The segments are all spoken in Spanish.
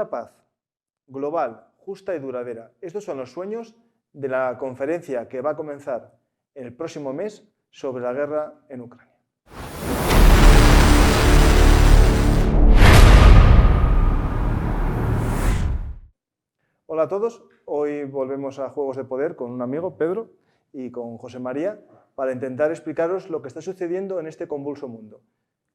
una paz global, justa y duradera. Estos son los sueños de la conferencia que va a comenzar el próximo mes sobre la guerra en Ucrania. Hola a todos, hoy volvemos a Juegos de Poder con un amigo, Pedro, y con José María, para intentar explicaros lo que está sucediendo en este convulso mundo.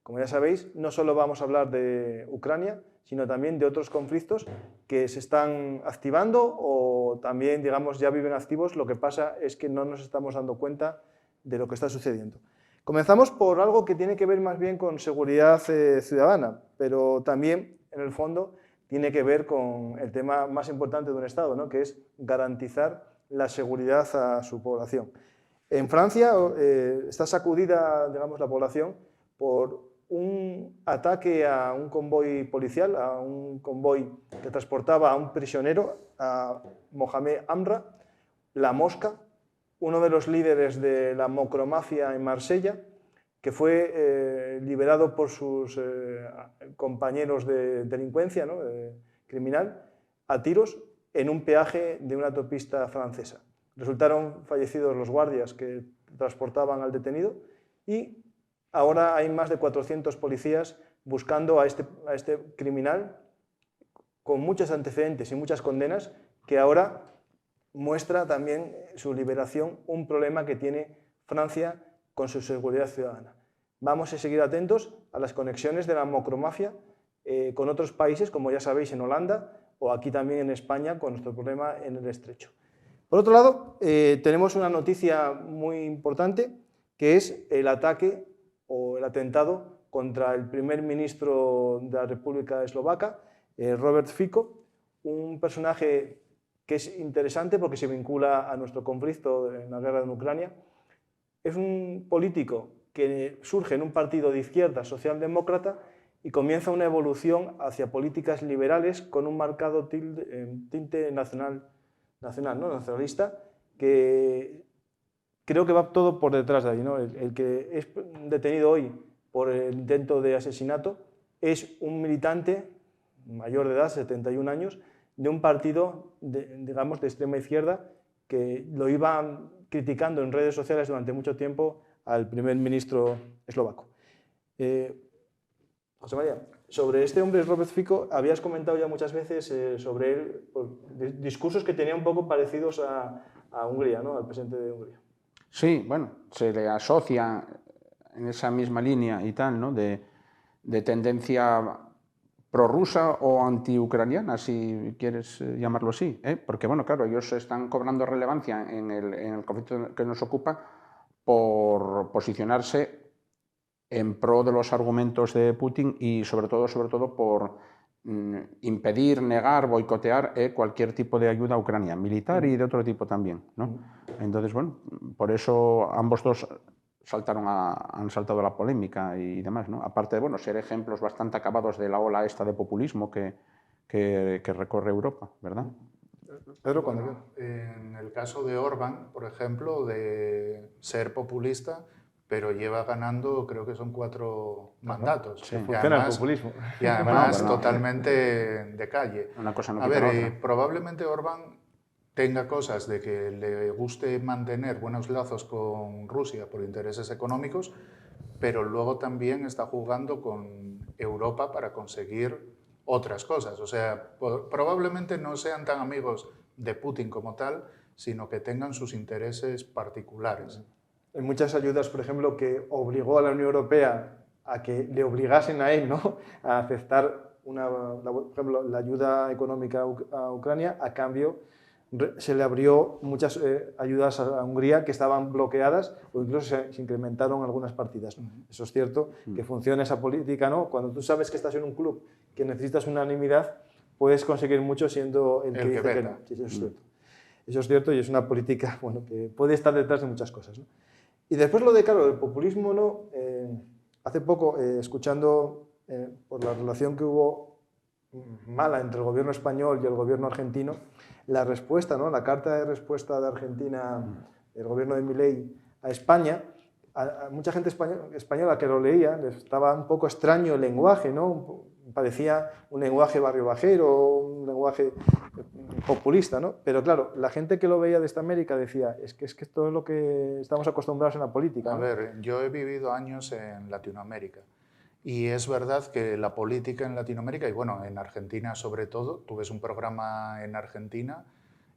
Como ya sabéis, no solo vamos a hablar de Ucrania, sino también de otros conflictos que se están activando o también, digamos, ya viven activos. Lo que pasa es que no nos estamos dando cuenta de lo que está sucediendo. Comenzamos por algo que tiene que ver más bien con seguridad ciudadana, pero también, en el fondo, tiene que ver con el tema más importante de un Estado, ¿no? Que es garantizar la seguridad a su población. En Francia está sacudida, digamos, la población por un ataque a un convoy policial, a un convoy que transportaba a un prisionero, a Mohamed Amra, la Mosca, uno de los líderes de la macromafia en Marsella, que fue liberado por sus compañeros de delincuencia, ¿no? Criminal, a tiros en un peaje de una autopista francesa. Resultaron fallecidos los guardias que transportaban al detenido y ahora hay más de 400 policías buscando a este criminal con muchos antecedentes y muchas condenas, que ahora muestra también su liberación, un problema que tiene Francia con su seguridad ciudadana. Vamos a seguir atentos a las conexiones de la macromafia con otros países, como ya sabéis, en Holanda o aquí también en España con nuestro problema en el Estrecho. Por otro lado, tenemos una noticia muy importante, que es el ataque o el atentado contra el primer ministro de la República Eslovaca, Robert Fico, un personaje que es interesante porque se vincula a nuestro conflicto en la guerra en Ucrania. Es un político que surge en un partido de izquierda socialdemócrata y comienza una evolución hacia políticas liberales con un marcado tinte nacionalista, que creo que va todo por detrás de ahí, ¿no? El que es detenido hoy por el intento de asesinato es un militante mayor de edad, 71 años, de un partido, digamos, de extrema izquierda, que lo iban criticando en redes sociales durante mucho tiempo al primer ministro eslovaco. José María, sobre este hombre, Robert Fico, habías comentado ya muchas veces sobre él, discursos que tenían un poco parecidos a Hungría, ¿no? Al presidente de Hungría. Sí, bueno, se le asocia en esa misma línea y tal, ¿no? de tendencia prorrusa o anti-ucraniana, si quieres llamarlo así, ¿eh? Porque, bueno, claro, ellos están cobrando relevancia en el conflicto que nos ocupa por posicionarse en pro de los argumentos de Putin y sobre todo por impedir, negar, boicotear cualquier tipo de ayuda a Ucrania, militar y de otro tipo también, ¿no? Entonces, bueno, por eso ambos dos han saltado a la polémica y demás, ¿no? Aparte de, bueno, ser ejemplos bastante acabados de la ola esta de populismo que recorre Europa, ¿verdad? Pedro, bueno, en el caso de Orbán, por ejemplo, de ser populista, pero lleva ganando, creo que son 4 mandatos. Sí, funciona el populismo. Y además totalmente de calle. Una cosa no a quita ver, la otra. Probablemente Orbán tenga cosas de que le guste mantener buenos lazos con Rusia por intereses económicos, pero luego también está jugando con Europa para conseguir otras cosas. O sea, probablemente no sean tan amigos de Putin como tal, sino que tengan sus intereses particulares. En muchas ayudas, por ejemplo, que obligó a la Unión Europea a que le obligasen a él, ¿no?, a aceptar, por ejemplo, la ayuda económica a Ucrania, a cambio se le abrió muchas ayudas a Hungría que estaban bloqueadas o incluso se incrementaron algunas partidas. Eso es cierto, que funciona esa política, ¿no? Cuando tú sabes que estás en un club que necesitas unanimidad, puedes conseguir mucho siendo el que dice que no. Sí, eso es cierto. Eso es cierto y es una política, bueno, que puede estar detrás de muchas cosas, ¿no? Y después lo de, claro, el populismo, ¿no? Hace poco, escuchando por la relación que hubo mala entre el gobierno español y el gobierno argentino, la respuesta, ¿no?, la carta de respuesta de Argentina, el gobierno de Milei a España, a mucha gente española que lo leía, les estaba un poco extraño el lenguaje, ¿no? parecía un lenguaje barrio bajero, un lenguaje populista, ¿no? Pero claro, la gente que lo veía desde América decía, es que esto es lo que estamos acostumbrados en la política, ¿no? A ver, yo he vivido años en Latinoamérica y es verdad que la política en Latinoamérica, y bueno, en Argentina sobre todo, tú ves un programa en Argentina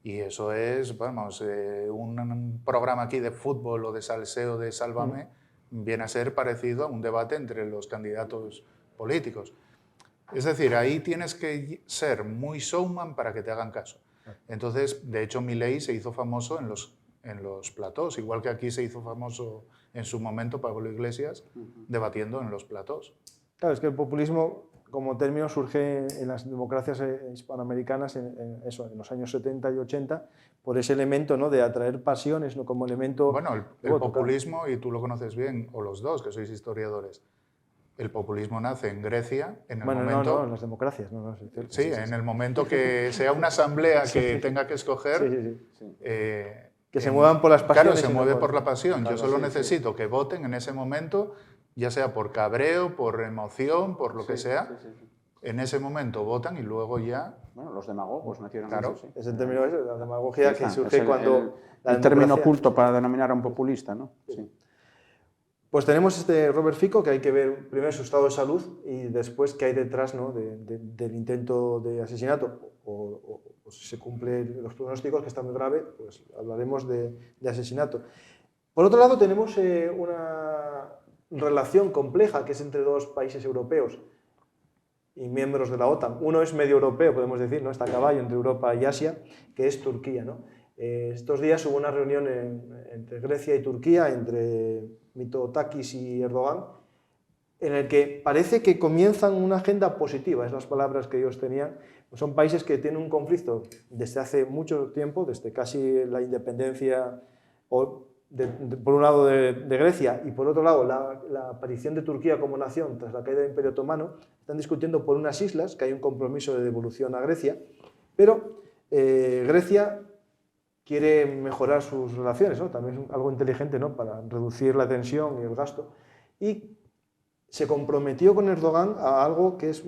y eso es, vamos, un programa aquí de fútbol o de salseo de Sálvame viene a ser parecido a un debate entre los candidatos políticos. Es decir, ahí tienes que ser muy showman para que te hagan caso. Entonces, de hecho, Milei se hizo famoso en los platós, igual que aquí se hizo famoso en su momento Pablo Iglesias debatiendo en los platós. Claro, es que el populismo como término surge en las democracias hispanoamericanas en los años 70 y 80 por ese elemento, ¿no?, de atraer pasiones, ¿no?, como elemento... Bueno, el populismo, y tú lo conoces bien, o los dos, que sois historiadores, el populismo nace en Grecia en el momento... No, en las democracias. No, sí, en el momento que sea una asamblea que tenga que escoger... que se muevan por las pasiones. Claro, se mueve por la pasión. Claro, yo solo necesito que voten en ese momento, ya sea por cabreo, por emoción, por lo que sea. En ese momento votan y luego ya... Bueno, los demagogos nacieron. Claro. Sí. Es el término ese, la demagogia, que surge cuando... El término culto para denominar a un populista, ¿no? Sí. Pues tenemos este Robert Fico, que hay que ver primero su estado de salud y después qué hay detrás, ¿no?, del intento de asesinato, o si se cumplen los pronósticos, que está muy grave, pues hablaremos de asesinato. Por otro lado, tenemos una relación compleja que es entre dos países europeos y miembros de la OTAN. Uno es medio europeo, podemos decir, ¿no?, está a caballo entre Europa y Asia, que es Turquía, ¿no? Estos días hubo una reunión entre Grecia y Turquía, entre Mitsotakis y Erdogan, en el que parece que comienzan una agenda positiva, es las palabras que ellos tenían. Son países que tienen un conflicto desde hace mucho tiempo, desde casi la independencia, por un lado de Grecia, y por otro lado la aparición de Turquía como nación tras la caída del Imperio Otomano. Están discutiendo por unas islas, que hay un compromiso de devolución a Grecia, pero Grecia quiere mejorar sus relaciones, ¿no? También es algo inteligente, ¿no?, para reducir la tensión y el gasto, y se comprometió con Erdogan a algo que es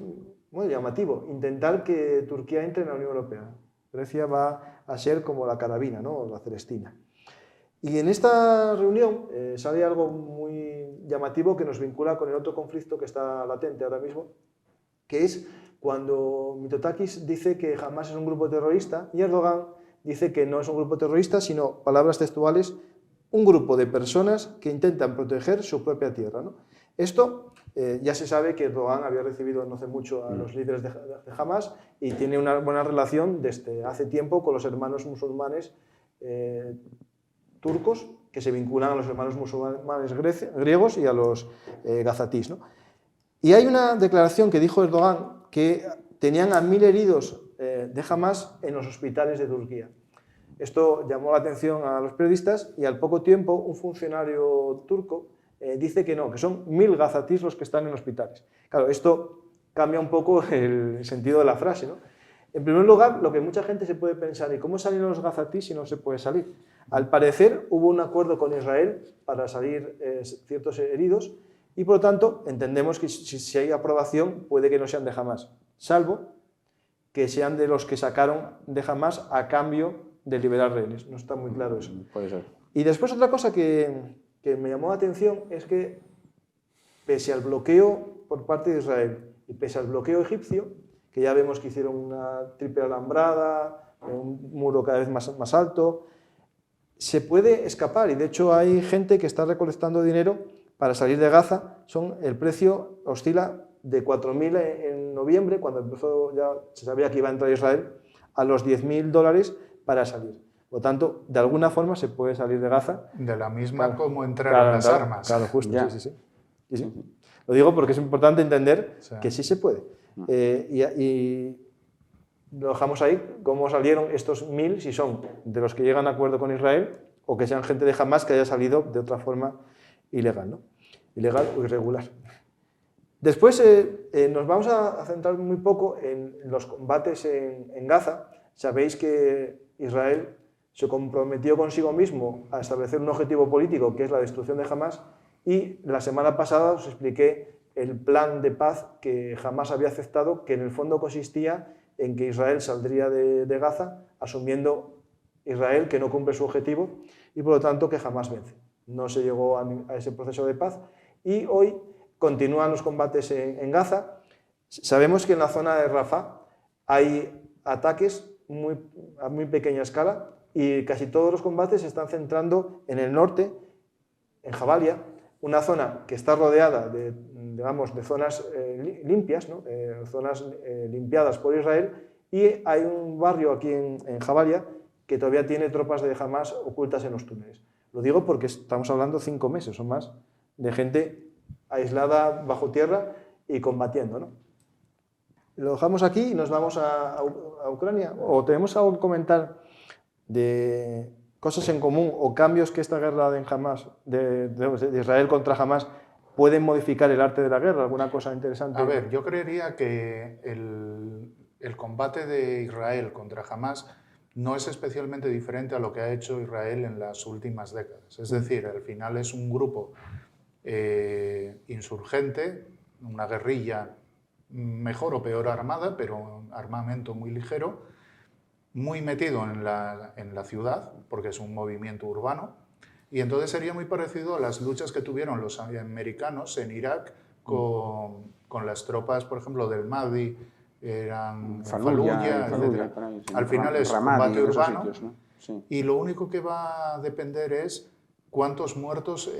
muy llamativo, intentar que Turquía entre en la Unión Europea. Grecia va a ser como la carabina, ¿no?, la Celestina. Y en esta reunión sale algo muy llamativo que nos vincula con el otro conflicto que está latente ahora mismo, que es cuando Mitsotakis dice que Hamás es un grupo terrorista y Erdogan dice que no es un grupo terrorista, sino, palabras textuales, un grupo de personas que intentan proteger su propia tierra, ¿no? Esto ya se sabe que Erdogan había recibido no hace mucho a los líderes de Hamás y tiene una buena relación desde hace tiempo con los hermanos musulmanes turcos, que se vinculan a los hermanos musulmanes griegos y a los gazatís, ¿no? Y hay una declaración que dijo Erdogan que tenían a 1000 heridos de Hamás en los hospitales de Turquía. Esto llamó la atención a los periodistas y al poco tiempo un funcionario turco dice que no, que son 1000 gazatís los que están en hospitales. Claro, esto cambia un poco el sentido de la frase, ¿no? En primer lugar, lo que mucha gente se puede pensar, ¿y cómo salieron los gazatís si no se puede salir? Al parecer hubo un acuerdo con Israel para salir ciertos heridos y por lo tanto entendemos que si hay aprobación puede que no sean de Hamás, salvo que sean de los que sacaron de Hamás a cambio de liberar rehenes. No está muy claro eso. Puede ser. Y después otra cosa que me llamó la atención es que pese al bloqueo por parte de Israel y pese al bloqueo egipcio, que ya vemos que hicieron una triple alambrada, un muro cada vez más alto, se puede escapar y de hecho hay gente que está recolectando dinero para salir de Gaza. El precio oscila de 4.000 en noviembre, cuando empezó, ya se sabía que iba a entrar Israel, a los $10.000 para salir. Por lo tanto, de alguna forma se puede salir de Gaza. De la misma como entraron las armas. Claro, justo, sí. Lo digo porque es importante entender que sí se puede. Y lo dejamos ahí, cómo salieron estos 1000, si son de los que llegan a acuerdo con Israel o que sean gente de Hamás que haya salido de otra forma ilegal, ¿no? Ilegal o irregular. Después nos vamos a centrar muy poco en los combates en Gaza. Sabéis que Israel se comprometió consigo mismo a establecer un objetivo político que es la destrucción de Hamás y la semana pasada os expliqué el plan de paz que jamás había aceptado, que en el fondo consistía en que Israel saldría de Gaza, asumiendo Israel que no cumple su objetivo y por lo tanto que jamás vence. No se llegó a ese proceso de paz y hoy continúan los combates en Gaza. Sabemos que en la zona de Rafah hay ataques a muy pequeña escala y casi todos los combates se están centrando en el norte, en Jabalia, una zona que está rodeada de zonas limpias, ¿no? Zonas limpiadas por Israel, y hay un barrio aquí en Jabalia que todavía tiene tropas de Hamas ocultas en los túneles. Lo digo porque estamos hablando 5 meses o más de gente aislada bajo tierra y combatiendo, ¿no? Lo dejamos aquí y nos vamos a Ucrania. ¿O tenemos algo que comentar de cosas en común o cambios que esta guerra de Hamas, de Israel contra Hamas, pueden modificar el arte de la guerra? ¿Alguna cosa interesante? A ver, yo creería que el combate de Israel contra Hamas no es especialmente diferente a lo que ha hecho Israel en las últimas décadas. Es decir, al final es un grupo insurgente, una guerrilla mejor o peor armada, pero armamento muy ligero, muy metido en la ciudad, porque es un movimiento urbano, y entonces sería muy parecido a las luchas que tuvieron los americanos en Irak con las tropas, por ejemplo, del Mahdi, eran Fallujah, etc. Al final es combate urbano, sitios, ¿no? Sí. Y lo único que va a depender es cuántos muertos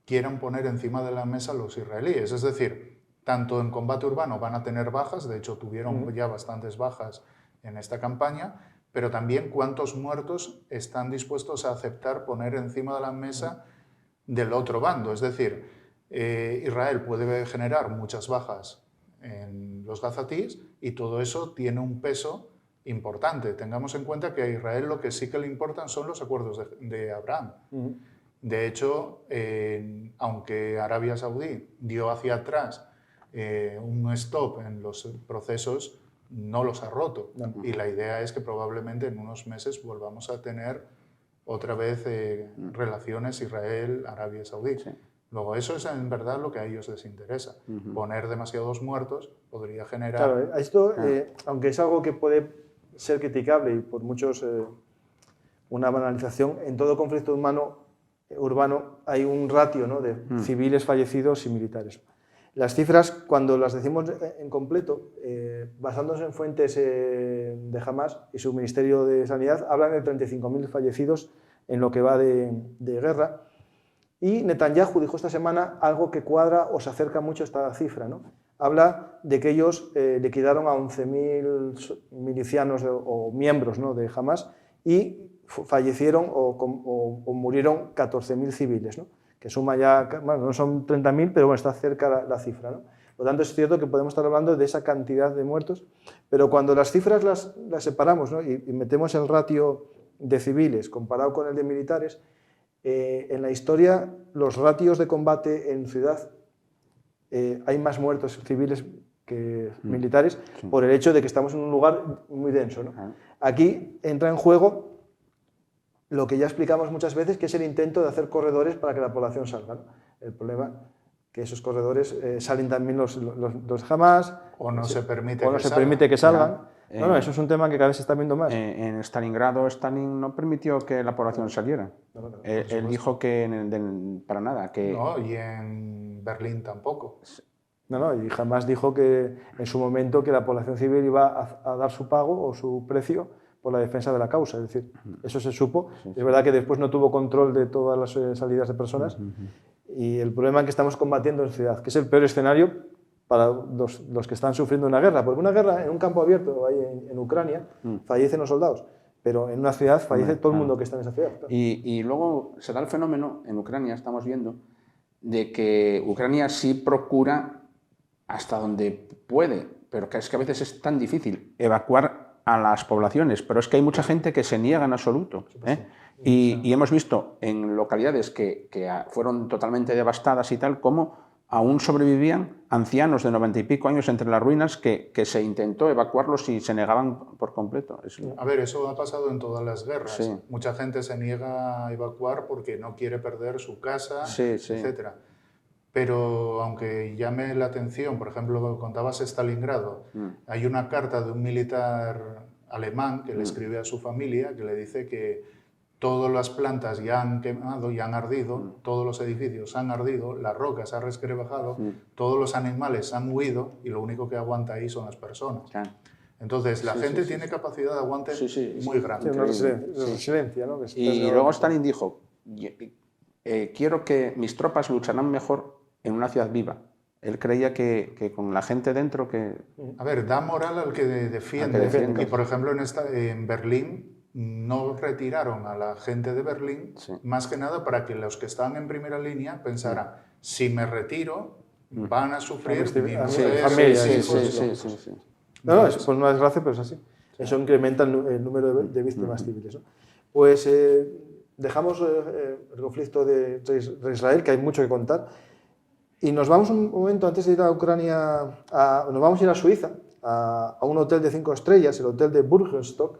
quieran poner encima de la mesa los israelíes. Es decir, tanto en combate urbano van a tener bajas, de hecho tuvieron ya bastantes bajas en esta campaña, pero también cuántos muertos están dispuestos a aceptar poner encima de la mesa del otro bando. Es decir, Israel puede generar muchas bajas en los gazatíes y todo eso tiene un peso importante. Tengamos en cuenta que a Israel lo que sí que le importan son los acuerdos de Abraham. De hecho, aunque Arabia Saudí dio hacia atrás un stop en los procesos, no los ha roto. Y la idea es que probablemente en unos meses volvamos a tener otra vez relaciones Israel-Arabia Saudí. Sí. Luego, eso es en verdad lo que a ellos les interesa. Poner demasiados muertos podría generar... Claro, esto, aunque es algo que puede ser criticable y por muchos una banalización, en todo conflicto urbano hay un ratio, ¿no?, de civiles fallecidos y militares. Las cifras, cuando las decimos en completo, basándonos en fuentes de Hamas y su Ministerio de Sanidad, hablan de 35.000 fallecidos en lo que va de guerra. Y Netanyahu dijo esta semana algo que cuadra o se acerca mucho a esta cifra, ¿no? Habla de que ellos liquidaron a 11.000 milicianos o miembros, ¿no?, de Hamas y fallecieron o murieron 14.000 civiles, ¿no?, que suma ya, bueno, no son 30.000, pero bueno, está cerca la cifra, ¿no? Por lo tanto, es cierto que podemos estar hablando de esa cantidad de muertos, pero cuando las cifras las separamos, ¿no?, y metemos el ratio de civiles comparado con el de militares, en la historia, los ratios de combate en ciudad, hay más muertos civiles que militares, por el hecho de que estamos en un lugar muy denso, ¿no? Aquí entra en juego lo que ya explicamos muchas veces, que es el intento de hacer corredores para que la población salga, ¿no? El problema que esos corredores salen también los Hamas, o no se permite que salgan. No, eso es un tema que cada vez se está viendo más. En Stalingrado, Stalin no permitió que la población saliera. Él dijo que para nada. No, y en Berlín tampoco. Y jamás dijo que en su momento que la población civil iba a dar su pago o su precio por la defensa de la causa. Es decir, eso se supo. Es verdad que después no tuvo control de todas las salidas de personas. Y el problema que estamos combatiendo en ciudad, que es el peor escenario para los que están sufriendo una guerra. Porque una guerra en un campo abierto, ahí en Ucrania, fallecen los soldados. Pero en una ciudad fallece todo el mundo que está en esa ciudad. Claro. Y luego se da el fenómeno, en Ucrania estamos viendo, de que Ucrania sí procura hasta donde puede, pero que es que a veces es tan difícil evacuar a las poblaciones, pero es que hay mucha gente que se niega en absoluto. Y hemos visto en localidades que fueron totalmente devastadas y tal, cómo aún sobrevivían ancianos de 90 y pico años entre las ruinas que se intentó evacuarlos y se negaban por completo. A ver, eso ha pasado en todas las guerras. Sí. Mucha gente se niega a evacuar porque no quiere perder su casa, etc. pero aunque llame la atención, por ejemplo, contabas Stalingrado, hay una carta de un militar alemán que le escribe a su familia que le dice que todas las plantas ya han quemado, ya han ardido, todos los edificios han ardido, las rocas han resquebrajado, todos los animales han huido y lo único que aguanta ahí son las personas. Claro. Entonces, la gente tiene capacidad de aguante muy grande. Una resiliencia, ¿no? Y luego Stalin dijo, quiero que mis tropas lucharán mejor en una ciudad viva. Él creía que con la gente dentro que... A ver, da moral al que defiende. Y, por ejemplo, en Berlín no retiraron a la gente de Berlín, más que nada para que los que estaban en primera línea pensaran, si me retiro, van a sufrir mi mujer, Sí. No, es por una desgracia, pero es así. Eso incrementa el número de víctimas civiles, ¿no? Pues dejamos el conflicto de Israel, que hay mucho que contar, y nos vamos un momento, antes de ir a Ucrania, nos vamos a ir a Suiza, a un hotel de 5 estrellas, el hotel de Burgenstock,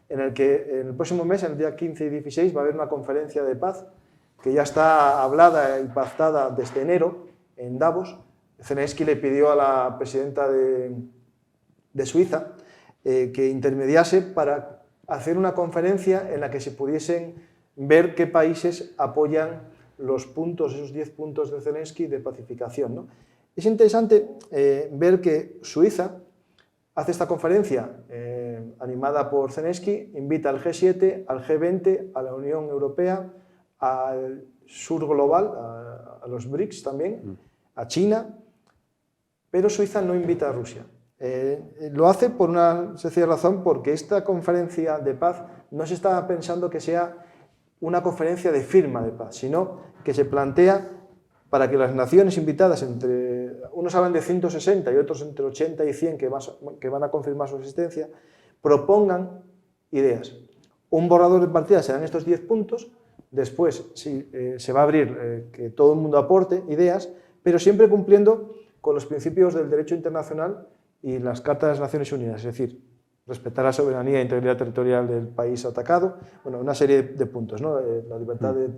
en el que en el próximo mes, en el día 15 y 16, va a haber una conferencia de paz que ya está hablada y pactada desde enero en Davos. Zelensky le pidió a la presidenta de Suiza que intermediase para hacer una conferencia en la que se pudiesen ver qué países apoyan los puntos, esos 10 puntos de Zelensky de pacificación, ¿no? Es interesante ver que Suiza hace esta conferencia animada por Zelensky, invita al G7, al G20, a la Unión Europea, al Sur Global, a los BRICS también, a China, pero Suiza no invita a Rusia. Lo hace por una sencilla razón, porque esta conferencia de paz no se está pensando que sea una conferencia de firma de paz, sino que se plantea para que las naciones invitadas, unos hablan de 160 y otros entre 80 y 100 que van a confirmar su existencia, propongan ideas. Un borrador de partida serán estos 10 puntos, después se va a abrir que todo el mundo aporte ideas, pero siempre cumpliendo con los principios del derecho internacional y las cartas de las Naciones Unidas, es decir, respetar la soberanía e integridad territorial del país atacado, bueno, una serie de puntos, ¿no? La libertad de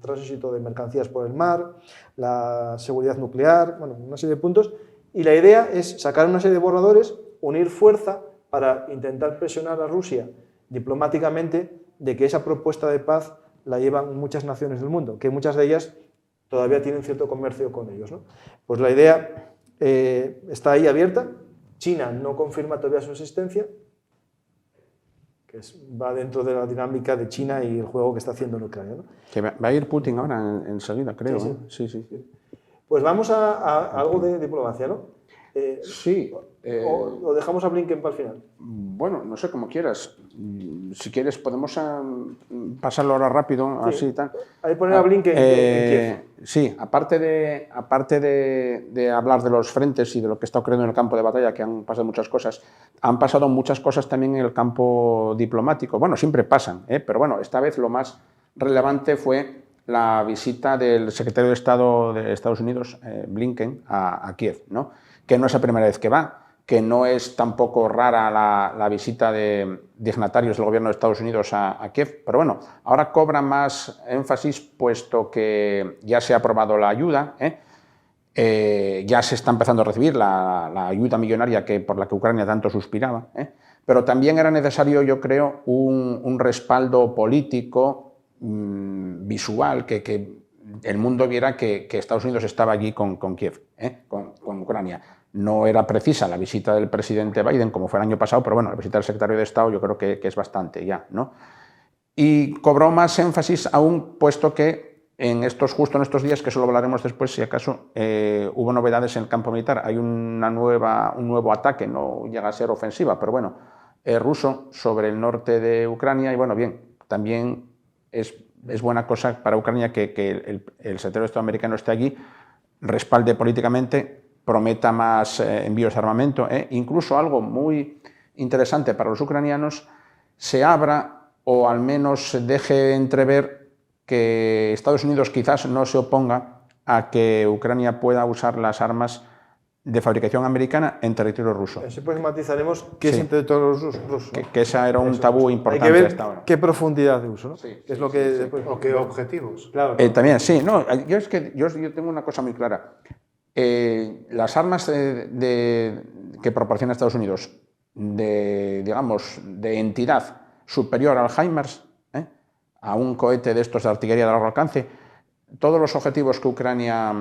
tránsito de mercancías por el mar, la seguridad nuclear, bueno, una serie de puntos, y la idea es sacar una serie de borradores, unir fuerza para intentar presionar a Rusia diplomáticamente de que esa propuesta de paz la llevan muchas naciones del mundo, que muchas de ellas todavía tienen cierto comercio con ellos, ¿no? Pues la idea está ahí abierta. China no confirma todavía su existencia, que va dentro de la dinámica de China y el juego que está haciendo en Ucrania, ¿no? Que va a ir Putin ahora enseguida, creo. Sí. Pues vamos a algo de diplomacia, ¿no? Sí. ¿O dejamos a Blinken para el final? Bueno, no sé, como quieras. Si quieres podemos pasarlo ahora rápido, así y tal. Hay que poner a Blinken en Kiev. Sí, aparte de hablar de los frentes y de lo que está ocurriendo en el campo de batalla, que han pasado muchas cosas, han pasado muchas cosas también en el campo diplomático. Bueno, siempre pasan, pero bueno, esta vez lo más relevante fue la visita del secretario de Estado de Estados Unidos, Blinken, a Kiev, ¿no? Que no es la primera vez que va, que no es tampoco rara la visita de dignatarios del gobierno de Estados Unidos a Kiev, pero bueno, ahora cobra más énfasis puesto que ya se ha aprobado la ayuda, ya se está empezando a recibir la ayuda millonaria por la que Ucrania tanto suspiraba, pero también era necesario, yo creo, un respaldo político, visual, que el mundo viera que Estados Unidos estaba allí con Kiev, con Ucrania. No era precisa la visita del presidente Biden, como fue el año pasado, pero bueno, la visita del secretario de Estado yo creo que es bastante ya, ¿no? Y cobró más énfasis aún, puesto que justo en estos días, que solo hablaremos después si acaso, hubo novedades en el campo militar. Hay un nuevo ataque, no llega a ser ofensiva, pero bueno, ruso sobre el norte de Ucrania, y bueno, bien, también es buena cosa para Ucrania que el secretario de Estado americano esté allí, respalde políticamente, prometa más envíos de armamento, incluso algo muy interesante para los ucranianos, se abra o al menos deje entrever que Estados Unidos quizás no se oponga a que Ucrania pueda usar las armas de fabricación americana en territorio ruso. Así pues matizaremos qué es Sí. en territorio ruso. ¿no? Que esa era un tabú Hay importante que ver hasta ahora. qué profundidad de uso, ¿no? Sí, Que es sí, lo que sí, sí. después... ¿O qué objetivos? Claro, También, sí. No, yo tengo una cosa muy clara. Las armas que proporciona Estados Unidos digamos, de entidad superior al HIMARS, a un cohete de estos de artillería de largo alcance, todos los objetivos que Ucrania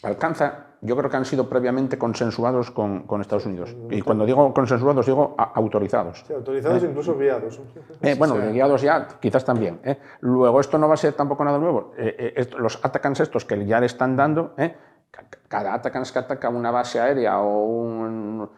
alcanza, yo creo que han sido previamente consensuados con Estados Unidos. Y cuando digo consensuados, digo autorizados. Sí, autorizados e incluso guiados. Bueno, guiados ya, quizás también. Luego, esto no va a ser tampoco nada nuevo. Los ATACMS estos que ya le están dando, cada ATACMS que ataca una base aérea o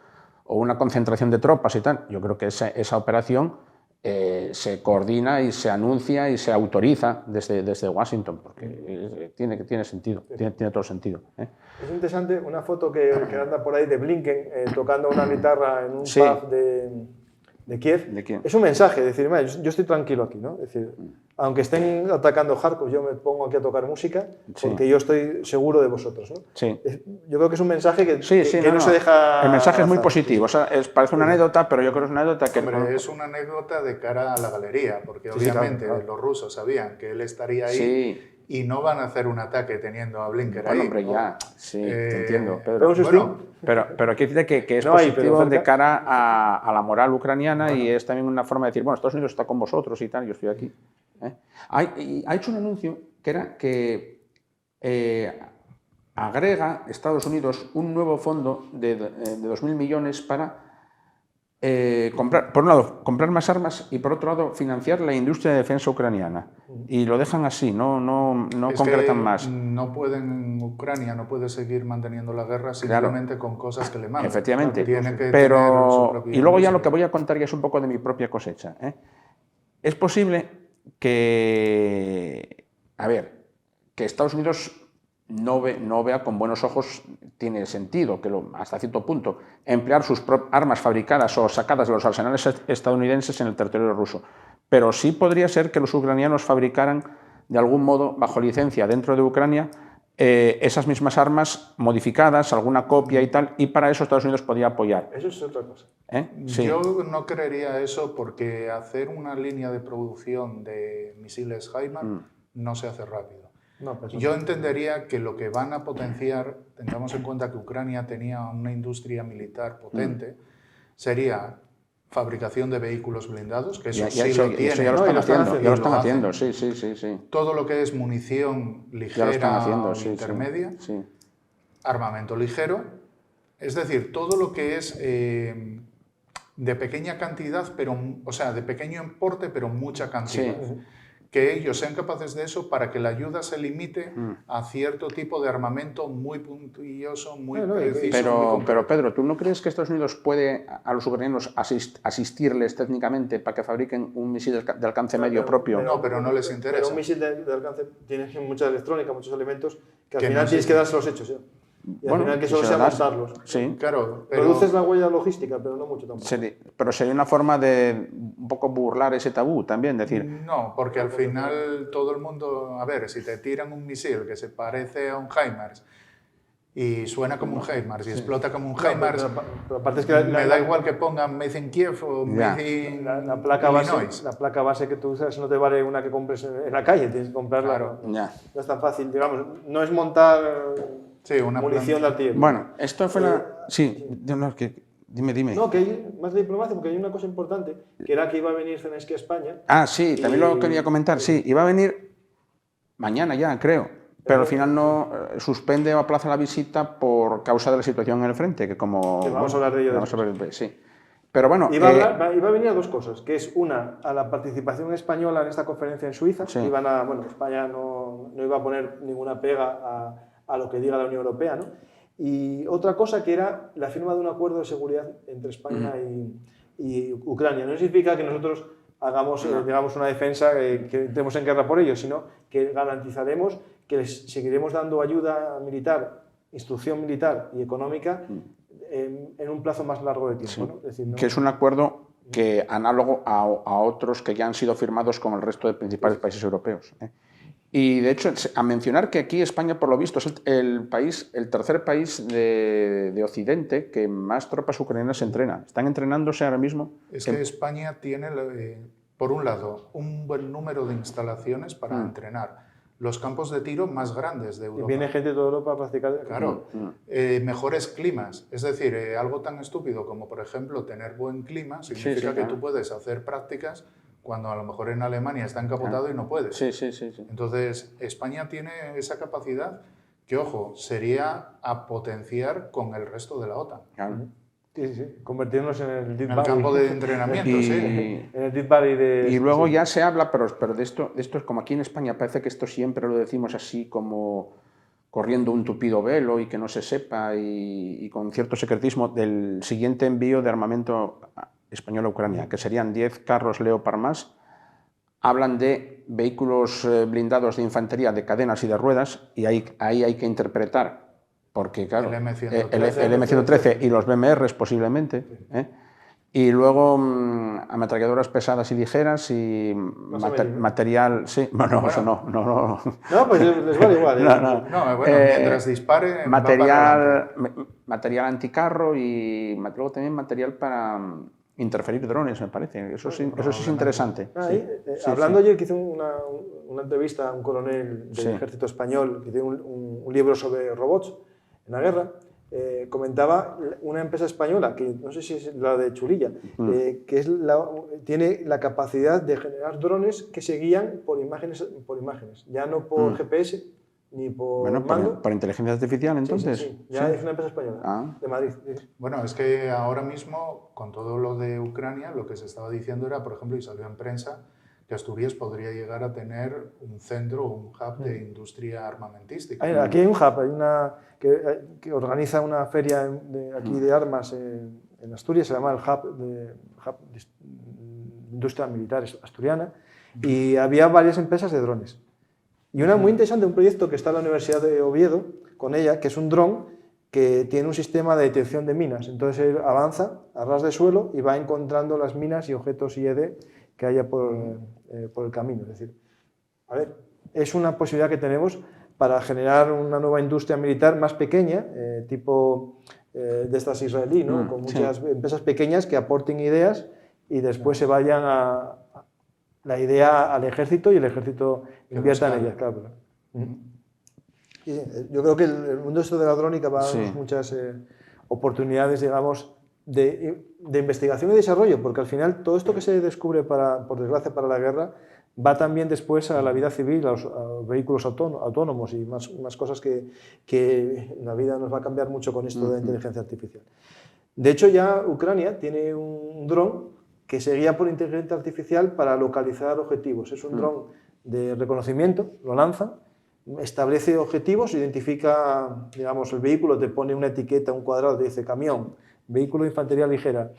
una concentración de tropas y tal, yo creo que esa operación se coordina y se anuncia y se autoriza desde Washington, porque tiene sentido, tiene todo sentido. Es interesante una foto que anda por ahí de Blinken tocando una guitarra en un Sí. pub de Kiev. ¿De quién? Es un mensaje, es decir, "Mira, yo estoy tranquilo aquí, ¿no? Es decir, aunque estén atacando Kharkov, yo me pongo aquí a tocar música porque Sí. yo estoy seguro de vosotros, ¿no? Sí. Yo creo que es un mensaje que no No. se deja... El mensaje es muy azar. positivo, o sea, parece una anécdota, pero yo creo que es una anécdota que... Hombre, es una anécdota de cara a la galería, porque Sí, obviamente claro. los rusos sabían que él estaría ahí Sí. y no van a hacer un ataque teniendo a Blinken Bueno, ahí. hombre, ya, sí, te entiendo, Pero Pedro. un sustín. Bueno, Pero quiere decir que es No hay, pero positivo cerca. de cara a la moral ucraniana y es también una forma de decir, bueno, Estados Unidos está con vosotros y tal, yo estoy aquí. Ha hecho un anuncio que era que agrega Estados Unidos un nuevo fondo de 2.000 millones para comprar, por un lado, comprar más armas y por otro lado, financiar la industria de defensa ucraniana. Y lo dejan así, no es concretan que más. Ucrania no puede seguir manteniendo la guerra simplemente con cosas que le mandan. Efectivamente, Tiene que tener su pero propia y luego ya industria. lo que voy a contar ya es un poco de mi propia cosecha. Es posible que, que Estados Unidos no vea con buenos ojos, tiene sentido, que hasta cierto punto, emplear sus armas fabricadas o sacadas de los arsenales estadounidenses en el territorio ruso. Pero sí podría ser que los ucranianos fabricaran, de algún modo, bajo licencia dentro de Ucrania, esas mismas armas modificadas, alguna copia y tal, y para eso Estados Unidos podría apoyar. Eso es otra cosa. Sí. Yo no creería eso porque hacer una línea de producción de misiles HIMARS no se hace rápido. No, pues Yo entendería que lo que van a potenciar, tengamos en cuenta que Ucrania tenía una industria militar potente, sería fabricación de vehículos blindados, que eso sí lo tienen. Eso ya lo No, están y lo están haciendo, haciendo, ya lo están lo haciendo, hacen. sí. Todo lo que es munición Ya lo ligera están haciendo, o sí. intermedia, Sí. armamento ligero, es decir, todo lo que es de pequeña cantidad, pero, o sea, de pequeño importe, pero mucha cantidad. Sí. Que ellos sean capaces de eso para que la ayuda se limite a cierto tipo de armamento muy puntilloso, muy preciso. muy Pero concreto. Pedro, ¿tú no crees que Estados Unidos puede a los ucranianos asistirles técnicamente para que fabriquen un misil de alcance medio propio? No, pero no les interesa. Pero un misil de alcance tiene mucha electrónica, muchos elementos que al Que final no tienes sé. que dárselos hechos. ¿sí? Y al final que solo se sea lo das. montarlos. Sí. Claro, pero Reduces la huella logística, pero no mucho tampoco. Pero sería una forma de un poco burlar ese tabú también, decir, no, porque al final todo el mundo, a ver, si te tiran un misil que se parece a un HIMARS y suena como un HIMARS y explota como un HIMARS, Pero aparte es que me da igual que pongan Made in Kiev o Made in la placa Illinois. base que tú usas no te vale una que compres en la calle, tienes que comprarla. Claro. No es tan fácil, digamos, no es montar Sí, una munición de artillería. bueno, esto fue la... Sí, dime. No, que hay más diplomacia, porque hay una cosa importante, que era que iba a venir Zelensky a España. Sí, también lo quería comentar, sí, iba a venir mañana ya, creo, pero al final no suspende o aplaza la visita por causa de la situación en el frente, que como... Que vamos a hablar de ello vamos a hablar sí. Pero bueno... Iba a venir a dos cosas, que es una, a la participación española en esta conferencia en Suiza. Sí. España no iba a poner ninguna pega a lo que diga la Unión Europea, ¿no? Y otra cosa que era la firma de un acuerdo de seguridad entre España y Ucrania. No significa que nosotros hagamos digamos, una defensa, que entremos en guerra por ellos, sino que garantizaremos que les seguiremos dando ayuda militar, instrucción militar y económica en un plazo más largo de tiempo. Sí. ¿no? Es decir, que es un acuerdo que análogo a otros que ya han sido firmados con el resto de principales países europeos. Y de hecho, a mencionar que aquí España, por lo visto, es el tercer país de Occidente que más tropas ucranianas entrena. Están entrenándose ahora mismo. Es que España tiene, por un lado, un buen número de instalaciones para entrenar. Los campos de tiro más grandes de Europa. Y viene gente de toda Europa a practicar. Claro, mejores climas. Es decir, algo tan estúpido como, por ejemplo, tener buen clima significa que tú puedes hacer prácticas cuando a lo mejor en Alemania está encapotado y no puedes. Sí. Entonces, España tiene esa capacidad que, ojo, sería a potenciar con el resto de la OTAN. Claro. Sí. Convertirnos en el Deep En el Valley. campo de entrenamiento, sí. En el Deep Valley de... Y luego ya se habla, pero de esto es como aquí en España, parece que esto siempre lo decimos así como corriendo un tupido velo y que no se sepa y con cierto secretismo, del siguiente envío de armamento español a Ucrania, que serían 10 carros Leopard más. Hablan de vehículos blindados de infantería de cadenas y de ruedas, y ahí hay que interpretar, porque claro, el M113 y los BMRs posiblemente, y luego ametralladoras pesadas y ligeras y material... Sí, bueno, eso no. No, pues les vale igual. No, bueno, mientras dispare... Material anticarro y luego también material para interferir drones, me parece. Eso sí es interesante. Hablando ayer que hice una entrevista a un coronel del ejército español que tiene un libro sobre robots en la guerra, comentaba una empresa española, que no sé si es la de Chulilla, que tiene la capacidad de generar drones que se guían por imágenes, ya no por GPS ni por mando. ¿Para inteligencia artificial entonces? Sí. Ya es una empresa española, de Madrid. Bueno, es que ahora mismo, con todo lo de Ucrania, lo que se estaba diciendo era, por ejemplo, y salió en prensa, que Asturias podría llegar a tener un centro o un hub de industria armamentística. Aquí hay un hub, hay una que organiza una feria aquí de armas en Asturias, se llama el Hub de Industria Militar Asturiana, y había varias empresas de drones. Y una muy interesante, un proyecto que está en la Universidad de Oviedo, con ella, que es un dron que tiene un sistema de detección de minas. Entonces él avanza a ras de suelo y va encontrando las minas y objetos IED que haya por el camino. Es decir, es una posibilidad que tenemos para generar una nueva industria militar más pequeña, tipo de estas israelí, ¿no? Con muchas empresas pequeñas que aporten ideas y después se vayan a la idea al ejército y el ejército invierta en ellas. Claro. Yo creo que el mundo esto de la drónica va a darnos muchas oportunidades, digamos, de investigación y desarrollo, porque al final todo esto que se descubre, por desgracia, para la guerra, va también después a la vida civil, a los vehículos autónomos y más cosas que la vida nos va a cambiar mucho con esto de la inteligencia artificial. De hecho, ya Ucrania tiene un dron que se guía por inteligencia artificial para localizar objetivos. Es un dron de reconocimiento, lo lanza, establece objetivos, identifica, digamos, el vehículo, te pone una etiqueta, un cuadrado, te dice camión, vehículo de infantería ligera,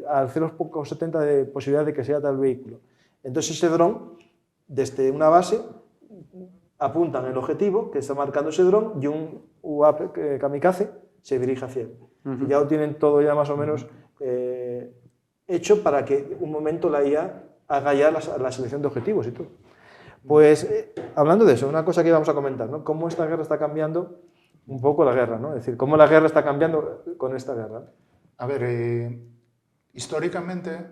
al 0,70 de posibilidad de que sea tal vehículo. Entonces ese dron, desde una base, apuntan el objetivo que está marcando ese dron y un UAP kamikaze se dirige hacia él. Y ya lo tienen todo ya más o menos hecho para que un momento la IA haga ya la selección de objetivos y todo. Pues hablando de eso, una cosa que íbamos a comentar, ¿no? Cómo esta guerra está cambiando un poco la guerra, ¿no? Es decir, cómo la guerra está cambiando con esta guerra. A ver, históricamente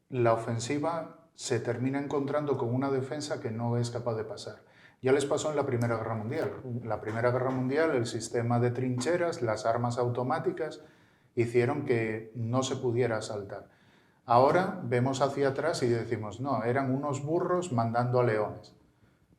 la ofensiva se termina encontrando con una defensa que no es capaz de pasar. Ya les pasó en la Primera Guerra Mundial. En la Primera Guerra Mundial el sistema de trincheras, las armas automáticas hicieron que no se pudiera asaltar. Ahora vemos hacia atrás y decimos, no, eran unos burros mandando a leones.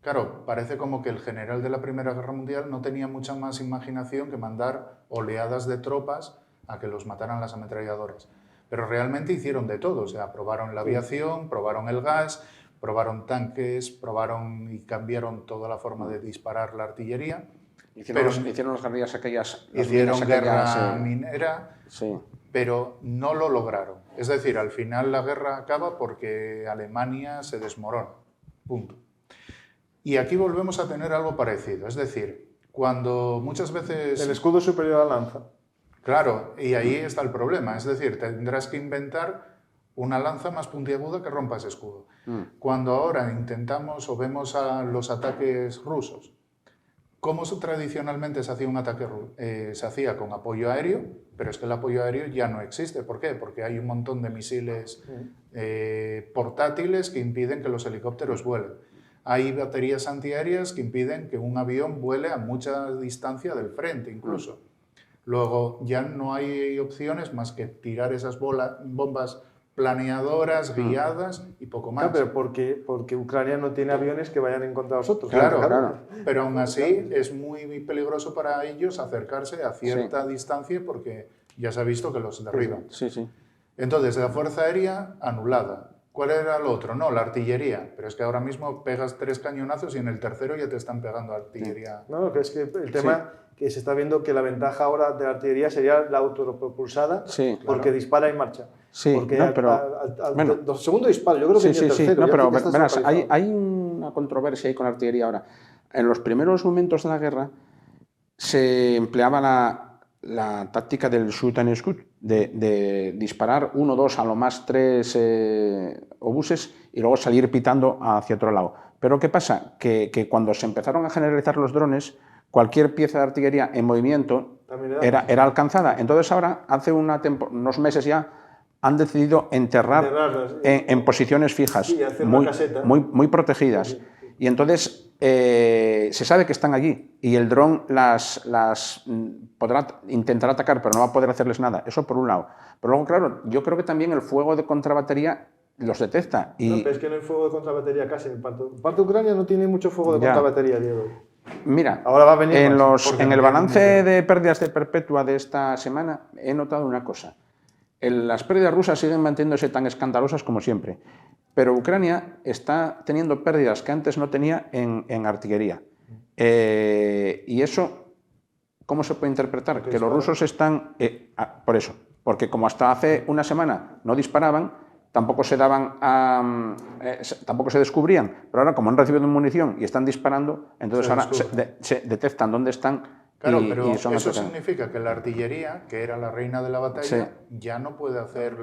Claro, parece como que el general de la Primera Guerra Mundial no tenía mucha más imaginación que mandar oleadas de tropas a que los mataran las ametralladoras. Pero realmente hicieron de todo, o sea, probaron la aviación, probaron el gas, probaron tanques, probaron y cambiaron toda la forma de disparar la artillería. Hicieron las guerrillas aquellas. Hicieron guerra minera, pero no lo lograron. Es decir, al final la guerra acaba porque Alemania se desmorona. Punto. Y aquí volvemos a tener algo parecido. Es decir, cuando muchas veces... El escudo superior a la lanza. Claro, y ahí está el problema. Es decir, tendrás que inventar una lanza más puntiaguda que rompa ese escudo. Cuando ahora intentamos o vemos a los ataques rusos, ¿cómo tradicionalmente se hacía un ataque? Se hacía con apoyo aéreo, pero es que el apoyo aéreo ya no existe. ¿Por qué? Porque hay un montón de misiles portátiles que impiden que los helicópteros vuelen. Hay baterías antiaéreas que impiden que un avión vuele a mucha distancia del frente, incluso. Luego ya no hay opciones más que tirar esas bombas planeadoras, guiadas y poco más. Claro, pero porque Ucrania no tiene aviones que vayan en contra de nosotros. Claro. Pero aún así es muy peligroso para ellos acercarse a cierta distancia porque ya se ha visto que los derriban. Sí. Entonces, la fuerza aérea anulada. ¿Cuál era el otro? No, la artillería. Pero es que ahora mismo pegas 3 cañonazos y en el tercero ya te están pegando artillería. No, que es que el tema que se está viendo que la ventaja ahora de la artillería sería la autopropulsada, porque dispara en marcha. Sí, porque no, pero, al segundo disparo, yo creo que el tercero. No, pero verás, hay una controversia ahí con la artillería ahora. En los primeros momentos de la guerra se empleaba la táctica del shoot and scoot, de disparar 1, 2, a lo más 3 obuses y luego salir pitando hacia otro lado. Pero ¿qué pasa? Que cuando se empezaron a generalizar los drones, cualquier pieza de artillería en movimiento era alcanzada. Entonces ahora, hace unos meses ya, han decidido enterrarlas en posiciones fijas, muy protegidas. Sí. Y entonces se sabe que están allí y el dron intentará atacar, pero no va a poder hacerles nada. Eso por un lado. Pero luego, claro, yo creo que también el fuego de contrabatería los detecta. No, pero es que no hay fuego de contrabatería casi. En parte de Ucrania no tiene mucho fuego de contrabatería, Diego. Mira, ahora va a venir en el balance de pérdidas de perpetua de esta semana he notado una cosa. Las pérdidas rusas siguen manteniéndose tan escandalosas como siempre, pero Ucrania está teniendo pérdidas que antes no tenía en artillería. Y eso, ¿cómo se puede interpretar? Que los rusos están... por eso, porque como hasta hace una semana no disparaban, tampoco se descubrían, pero ahora como han recibido munición y están disparando, entonces ahora se detectan dónde están. Claro, pero eso significa que la artillería, que era la reina de la batalla, ya no puede hacer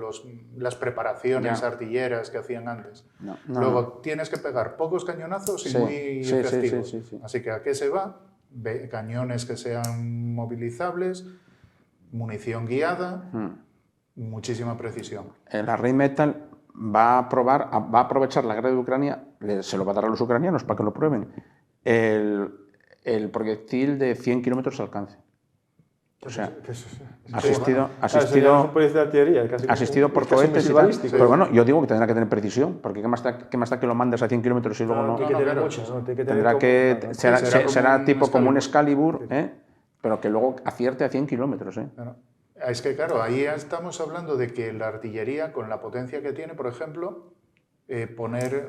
las preparaciones artilleras que hacían antes. Luego tienes que pegar pocos cañonazos y muy efectivos. Así que ¿a qué se va? Cañones que sean movilizables, munición guiada, muchísima precisión. La Rheinmetall va a aprovechar la guerra de Ucrania, se lo va a dar a los ucranianos para que lo prueben, el proyectil de 100 kilómetros de alcance. O sea, asistido por cohetes y tal. Pero bueno, yo digo que tendrá que tener precisión, porque ¿qué más da que lo mandes a 100 kilómetros y luego no? Será tipo como un Excalibur, pero que luego acierte a 100 kilómetros. Es que claro, ahí estamos hablando de que la artillería, con la potencia que tiene, por ejemplo,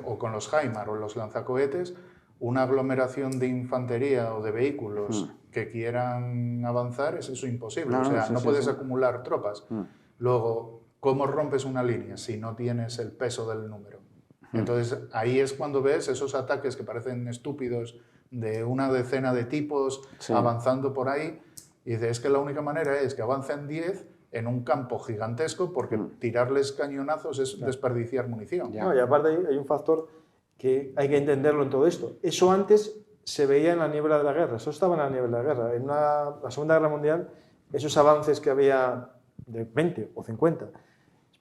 o con los HIMARS o los lanzacohetes, una aglomeración de infantería o de vehículos que quieran avanzar, es eso imposible. No puedes acumular tropas. Luego, ¿cómo rompes una línea si no tienes el peso del número? Entonces, ahí es cuando ves esos ataques que parecen estúpidos de una decena de tipos avanzando por ahí, y dices, es que la única manera es que avancen 10 en un campo gigantesco, porque tirarles cañonazos es desperdiciar munición. No, y aparte hay un factor que hay que entenderlo en todo esto. Eso antes se veía en la niebla de la guerra, eso estaba en la niebla de la guerra. En la Segunda Guerra Mundial, esos avances que había de 20 o 50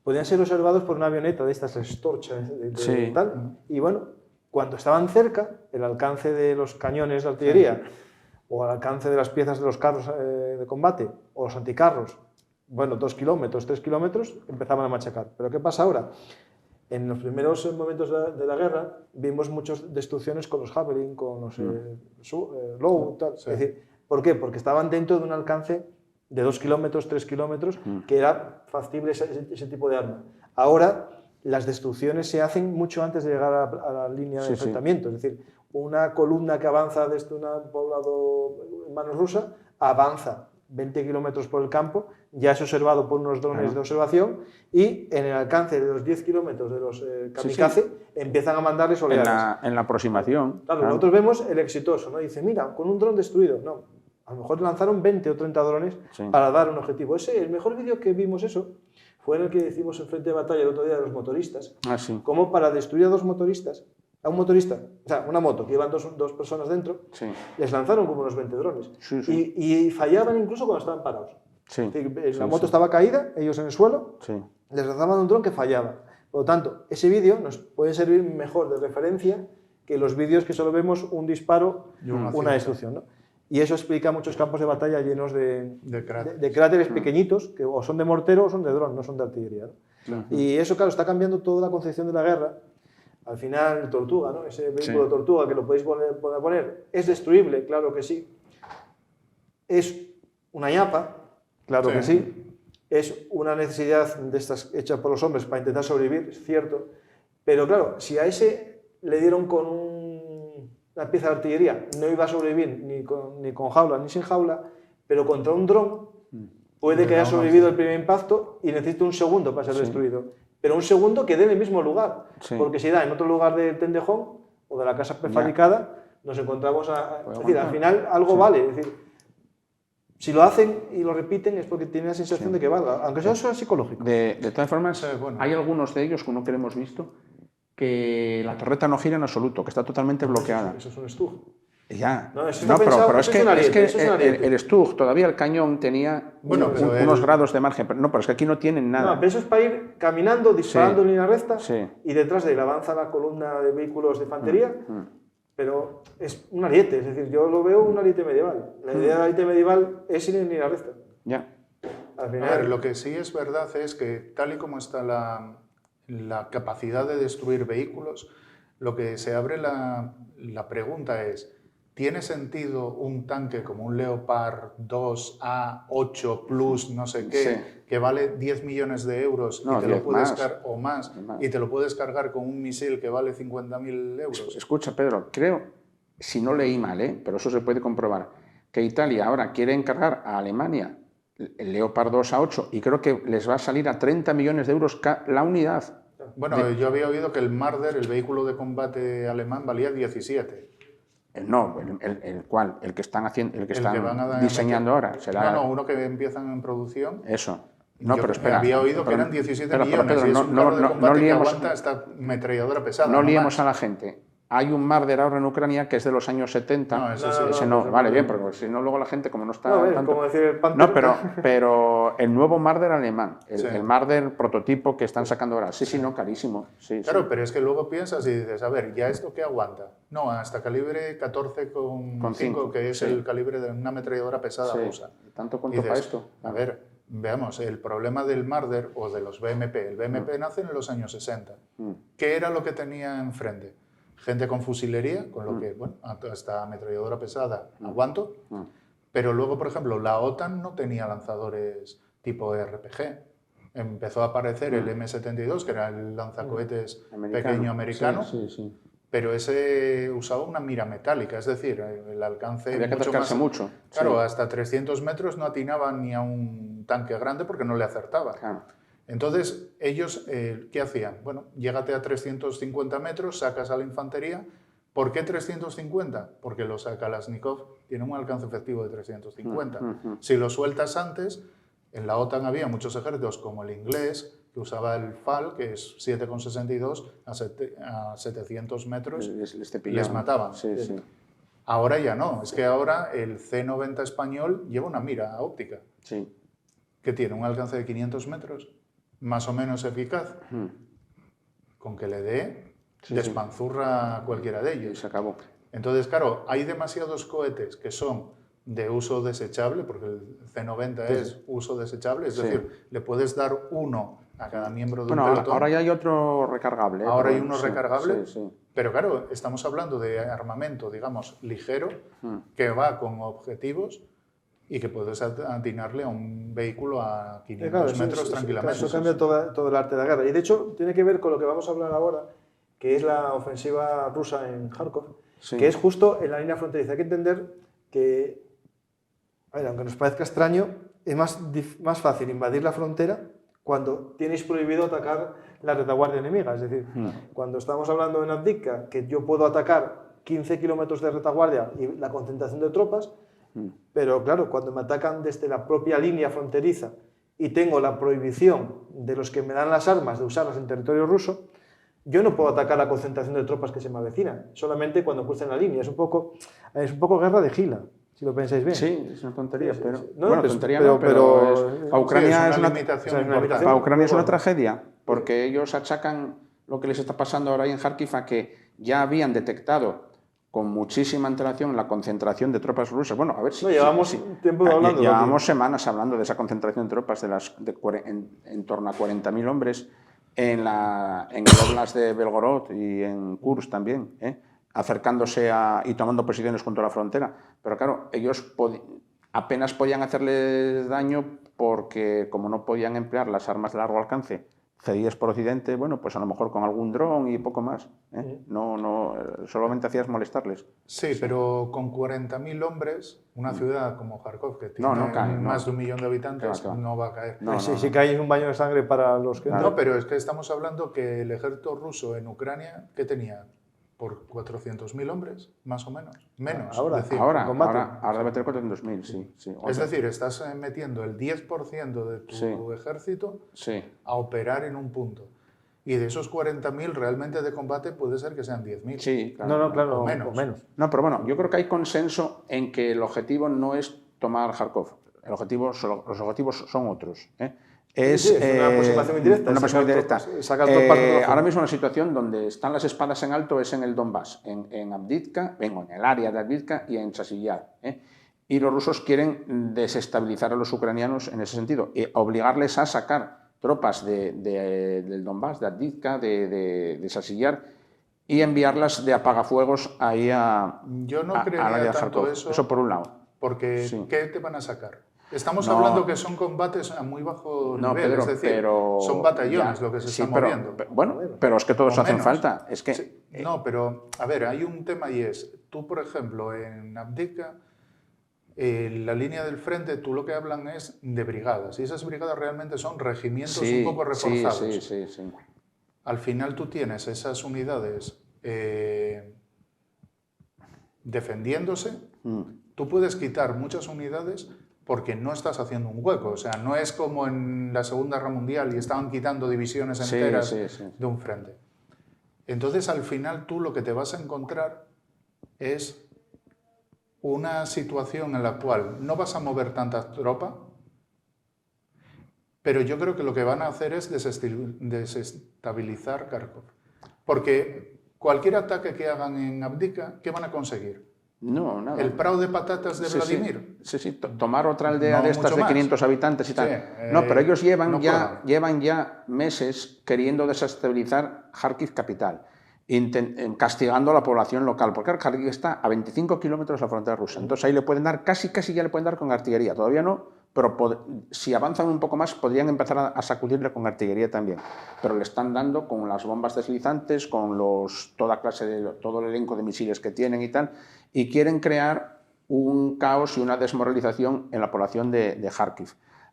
podían ser observados por una avioneta de estas estorchas tal. Y bueno, cuando estaban cerca, el alcance de los cañones de artillería o al alcance de las piezas de los carros de combate o los anticarros, bueno, 2 kilómetros, 3 kilómetros, empezaban a machacar. ¿Pero qué pasa ahora? En los primeros momentos de la guerra vimos muchas destrucciones con los Javelin, con los Low, tal. Es decir, ¿por qué? Porque estaban dentro de un alcance de 2 kilómetros, 3 kilómetros, que era factible ese tipo de arma. Ahora, las destrucciones se hacen mucho antes de llegar a la línea de enfrentamiento. Es decir, una columna que avanza desde un poblado en manos rusas, avanza 20 kilómetros por el campo, ya es observado por unos drones de observación, y en el alcance de los 10 kilómetros de los kamikaze empiezan a mandarles oleadas. En la aproximación. Claro, nosotros vemos el exitoso, ¿no? Dice, mira, con un dron destruido. No, a lo mejor lanzaron 20 o 30 drones para dar un objetivo. El mejor vídeo que vimos eso fue en el que hicimos el frente de batalla el otro día de los motoristas. Ah, sí. Como para destruir a dos motoristas, a un motorista, o sea, una moto que iban dos personas dentro, Sí. les lanzaron como unos 20 drones. Sí, sí. Y fallaban incluso cuando estaban parados. Sí. Es decir, la Sí, moto sí. estaba caída, ellos en el suelo, Sí. les lanzaban un dron que fallaba. Por lo tanto, ese vídeo nos puede servir mejor de referencia que los vídeos que solo vemos un disparo, Y una una acción. destrucción, ¿no? Y eso explica muchos campos de batalla llenos de cráteres. de cráteres pequeñitos, que o son de mortero o son de dron, no son de artillería, ¿no? Y eso, claro, está cambiando toda la concepción de la guerra. Al final, Tortuga, ¿no? Ese vehículo Sí. Tortuga que lo podéis poner, ¿es destruible? Claro que sí. ¿Es una ñapa? Claro Sí. que sí. Es una necesidad de estas hecha por los hombres para intentar sobrevivir, es cierto. Pero claro, si a ese le dieron con una pieza de artillería, no iba a sobrevivir ni con jaula ni sin jaula, pero contra un dron puede que haya sobrevivido el primer impacto y necesite un segundo para ser destruido. Pero un segundo que dé en el mismo lugar. Sí. Porque si da en otro lugar del tendejón o de la casa prefabricada, nos encontramos Puede es decir, al aguantar. final algo Sí. vale. Es decir, si lo hacen y lo repiten es porque tienen la sensación de que valga, aunque sea eso psicológico. De todas formas, Sí, bueno. hay algunos de ellos, uno que hemos visto, que la torreta no gira en absoluto, que está totalmente bloqueada. Eso es un Stug. Ya. No, eso No, está pensado- pero eso es es un que, ariete, eso es un ariete. el Stug, todavía el cañón tenía Bueno, pero unos el- grados de margen. No, pero es que aquí no tienen nada. No, pero eso es para ir caminando, disparando Sí. en línea recta Sí. y detrás de él avanza la columna de vehículos de infantería, pero es un ariete, es decir, yo lo veo un ariete medieval. La idea del ariete medieval es ir en línea recta. Ya. Al A final, ver, lo que sí es verdad es que tal y como está la capacidad de destruir vehículos, lo que se abre la pregunta es, ¿tiene sentido un tanque como un Leopard 2A8 Plus, no sé qué, Sí. que vale 10 millones de euros No, y te lo 10 puedes más. o más, Más. y te lo puedes cargar con un misil que vale 50.000 euros? Escucha, Pedro, creo, si no leí mal, pero eso se puede comprobar, que Italia ahora quiere encargar a Alemania el Leopard 2A8 y creo que les va a salir a 30 millones de euros la unidad. Bueno, yo había oído que el Marder, el vehículo de combate alemán, valía 17. No, el cual, el que están haciendo, el que están que van a diseñando meter- ahora, será No, uno que empiezan en producción. eso. No, Yo pero espera. había oído que pero- eran 17 pero, millones Pedro, y es no, un no, carro de no, combate no que liemos, aguanta esta ametralladora pesada. no liemos más. a la gente. Hay un Marder ahora en Ucrania que es de los años 70. No, eso No, sí. no, Ese no, vale, bien, porque si no luego la gente como no está no, a ver, tanto- como decir el Panther. No, pero el nuevo Marder alemán, Sí. el Marder prototipo que están sacando ahora. Sí, no, carísimo. Sí, Claro, sí. pero es que luego piensas y dices, a ver, ¿ya esto qué aguanta? No, hasta calibre 14,5, cinco, que es sí. el calibre de una ametralladora pesada Sí. rusa. ¿Tanto Y cuánto para dices, esto? A ver, veamos, el problema del Marder o de los BMP. El BMP nace en los años 60. ¿Qué era lo que tenía enfrente? Gente con fusilería, con lo que, bueno, hasta ametralladora pesada aguanto. Pero luego, por ejemplo, la OTAN no tenía lanzadores tipo RPG. Empezó a aparecer el M-72, que era el lanzacohetes pequeño americano, Sí, sí, sí. pero ese usaba una mira metálica, es decir, el alcance Había que mucho acercarse más... mucho. Claro, Sí. hasta 300 metros no atinaba ni a un tanque grande porque no le acertaba. Claro. Entonces, ellos, ¿qué hacían? Bueno, llégate a 350 metros, sacas a la infantería. ¿Por qué 350? Porque los Kalashnikov tienen un alcance efectivo de 350. Si lo sueltas antes, en la OTAN había muchos ejércitos como el inglés, que usaba el FAL, que es 7,62, a 700 metros, Les les mataban. Sí, sí. Ahora ya no, es que ahora el C-90 español lleva una mira óptica, Sí. que tiene un alcance de 500 metros, más o menos eficaz. Con que le dé, Sí, despanzurra a cualquiera de Y ellos. se acabó. Entonces, claro, hay demasiados cohetes que son de uso desechable, porque el C-90 es uso desechable, es Sí. decir, le puedes dar uno a cada miembro de Bueno, un ahora, pelotón. ahora ya hay otro recargable. Ahora pero hay uno sí, recargable, Sí, sí. pero claro, estamos hablando de armamento, digamos, ligero, que va con objetivos y que puedes atinarle a un vehículo a 500 Claro, sí, metros sí, sí, tranquilamente. Eso cambia todo el arte de la guerra. Y de hecho, tiene que ver con lo que vamos a hablar ahora, que es la ofensiva rusa en Kharkov, Sí. que es justo en la línea fronteriza. Hay que entender que, a ver, aunque nos parezca extraño, es más fácil invadir la frontera cuando tienes prohibido atacar la retaguardia enemiga. Es decir, cuando estamos hablando en Avdiivka, que yo puedo atacar 15 kilómetros de retaguardia y la concentración de tropas, pero claro, cuando me atacan desde la propia línea fronteriza y tengo la prohibición de los que me dan las armas de usarlas en territorio ruso, yo no puedo atacar la concentración de tropas que se me avecina, solamente cuando crucen la línea. Es un poco guerra de Gila, si lo pensáis bien. Sí, es una tontería, pero... No, bueno, pues, tontería no, pero para Ucrania es una limitación importante. para Ucrania es una tragedia, porque ellos achacan lo que les está pasando ahora ahí en Kharkiv a que ya habían detectado con muchísima antelación la concentración de tropas rusas. Bueno, a ver si... No, llevamos tiempo hablando. Llevamos semanas hablando de esa concentración de tropas en torno a 40.000 hombres en el Oblast de Belgorod y en Kursk también, acercándose y tomando posiciones junto a la frontera. Pero claro, ellos apenas podían hacerles daño porque como no podían emplear las armas de largo alcance cedidas por Occidente, bueno, pues a lo mejor con algún dron y poco más. No, solamente hacías molestarles. Sí, pero con 40.000 hombres, una ciudad como Kharkov, que tiene más de 1 millón de habitantes, no va a caer. Si cae un baño de sangre para los que... No, pero es que estamos hablando que el ejército ruso en Ucrania, ¿qué tenía? Por 400.000 hombres, más o menos. Menos. Ahora debe tener 400.000, sí. Es decir, estás metiendo el 10% de tu ejército a operar en un punto. Y de esos 40.000 realmente de combate puede ser que sean 10.000. Sí, claro. Claro, o menos. No, pero bueno, yo creo que hay consenso en que el objetivo no es tomar Kharkov. Los objetivos son otros. Es una aproximación indirecta. Ahora mismo la situación donde están las espadas en alto es en el Donbass, en Avdiivka, en el área de Avdiivka y en Chasiv-Yar. Y los rusos quieren desestabilizar a los ucranianos en ese sentido, y obligarles a sacar tropas del Donbass, de Avdiivka, de Chasiv-Yar, y enviarlas de apagafuegos ahí Yo no creería tanto eso por un lado. Porque, ¿qué te van a sacar? Estamos hablando que son combates a muy bajo nivel, Pedro, es decir, son batallones lo que se están moviendo. Pero es que todos hacen falta. Es que, sí, no, pero a ver, hay un tema y es, tú por ejemplo en Avdiivka, la línea del frente, tú lo que hablan es de brigadas, y esas brigadas realmente son regimientos un poco reforzados. Sí. Al final tú tienes esas unidades defendiéndose, tú puedes quitar muchas unidades porque no estás haciendo un hueco. O sea, no es como en la Segunda Guerra Mundial y estaban quitando divisiones enteras de un frente. Entonces, al final, tú lo que te vas a encontrar es una situación en la cual no vas a mover tanta tropa, pero yo creo que lo que van a hacer es desestabilizar Kharkov. Porque cualquier ataque que hagan en Avdiivka, ¿qué van a conseguir? No, nada. El prado de patatas de Vladimir. Sí, tomar otra aldea de estas de 500 habitantes y tal. No, pero ellos llevan ya meses queriendo desestabilizar Kharkiv capital, castigando a la población local, porque Kharkiv está a 25 kilómetros de la frontera rusa. Entonces ahí le pueden dar, casi ya le pueden dar con artillería. Todavía no, pero si avanzan un poco más podrían empezar a sacudirle con artillería también. Pero le están dando con las bombas deslizantes, con todo el elenco de misiles que tienen y tal, y quieren crear un caos y una desmoralización en la población de Kharkiv.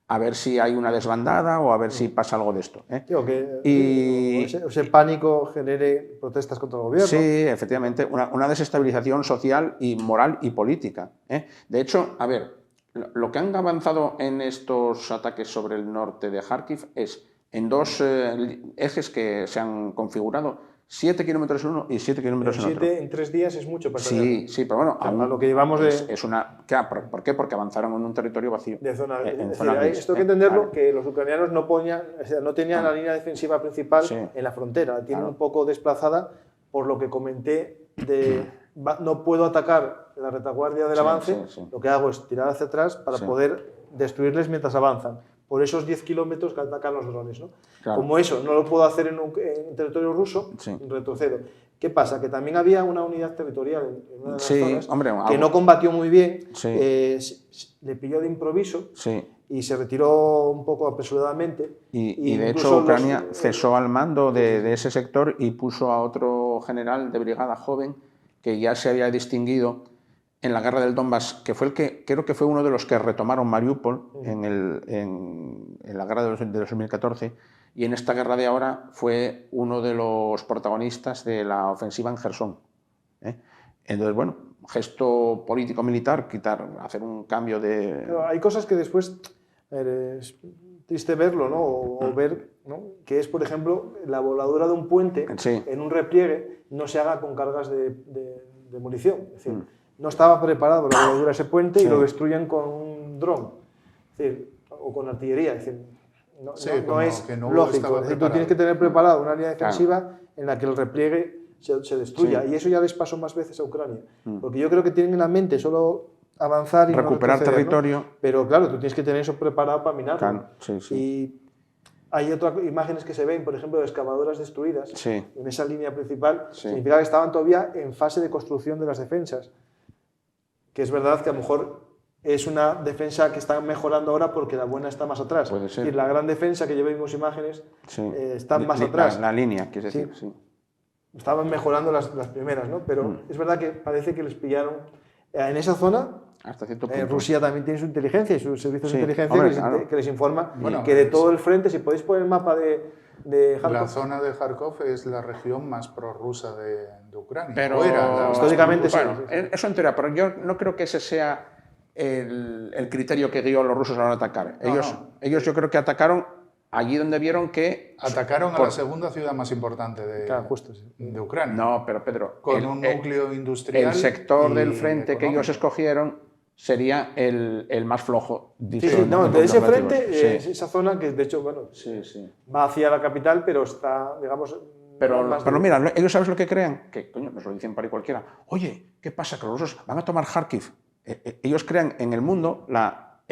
A ver si hay una desbandada o a ver si pasa algo de esto. Ese pánico genere protestas contra el gobierno. Sí, efectivamente, una desestabilización social y moral y política. De hecho, a ver, lo que han avanzado en estos ataques sobre el norte de Kharkiv es en dos ejes que se han configurado, 7 kilómetros en uno y 7 kilómetros en otro. 7 en 3 días es mucho para Sí, pero bueno, a lo que llevamos es una... ¿Por qué? Porque avanzaron en un territorio vacío. Esto hay que entenderlo, que los ucranianos no tenían la línea defensiva principal en la frontera, la tienen un poco desplazada por lo que comenté no puedo atacar la retaguardia del avance, lo que hago es tirar hacia atrás para poder destruirles mientras avanzan. Por esos 10 kilómetros que atacan los drones, ¿no? Claro. Como eso no lo puedo hacer en territorio ruso, retrocedo. ¿Qué pasa? Que también había una unidad territorial en una de las zonas que no combatió muy bien, le pilló de improviso y se retiró un poco apresuradamente. Y de hecho Ucrania cesó al mando de ese sector y puso a otro general de brigada joven que ya se había distinguido en la guerra del Donbass, que fue creo que fue uno de los que retomaron Mariupol en la guerra de 2014, y en esta guerra de ahora fue uno de los protagonistas de la ofensiva en Jersón. Entonces, bueno, gesto político-militar, hacer un cambio de... Pero hay cosas que después triste verlo, ¿no? O ver, ¿no? Que es, por ejemplo, la voladura de un puente en un repliegue no se haga con cargas de munición. Es decir, no estaba preparado la voladura de ese puente y lo destruyen con un dron, es decir, o con artillería. Es decir, no es lógico. Es decir, tú tienes que tener preparado una línea defensiva en la que el repliegue se destruya. Y eso ya les pasó más veces a Ucrania. Porque yo creo que tienen en la mente solo avanzar y recuperar territorio. ¿no? Pero claro, tú tienes que tener eso preparado para minarlo. Claro, Y hay otras imágenes que se ven, por ejemplo, de excavadoras destruidas en esa línea principal. Significa que estaban todavía en fase de construcción de las defensas. Que es verdad que a lo mejor es una defensa que está mejorando ahora porque la buena está más atrás. Puede ser. Y la gran defensa que ya vimos imágenes está más atrás. La línea, quieres decir, Estaban mejorando las primeras, ¿no? Pero es verdad que parece que les pillaron en esa zona. Hasta cierto punto. Rusia también tiene su inteligencia y sus servicios de inteligencia que les informa que de todo el frente, si podéis poner el mapa de Kharkov. La zona de Kharkov es la región más prorrusa de Ucrania. Pero históricamente bueno, eso en teoría, pero yo no creo que ese sea el criterio que guió a los rusos a la hora de atacar. Ellos yo creo que atacaron allí donde vieron que... Atacaron a la segunda ciudad más importante de Ucrania. No, pero Pedro... Con un núcleo industrial. El sector del frente que ellos escogieron sería el más flojo. De ese frente, esa zona que de hecho, bueno, va hacia la capital, pero está, digamos... Pero mira, ellos ¿sabes lo que crean? Que, coño, nos lo dicen para ahí cualquiera. Oye, ¿qué pasa? Que los rusos van a tomar Kharkiv. Ellos crean en el mundo la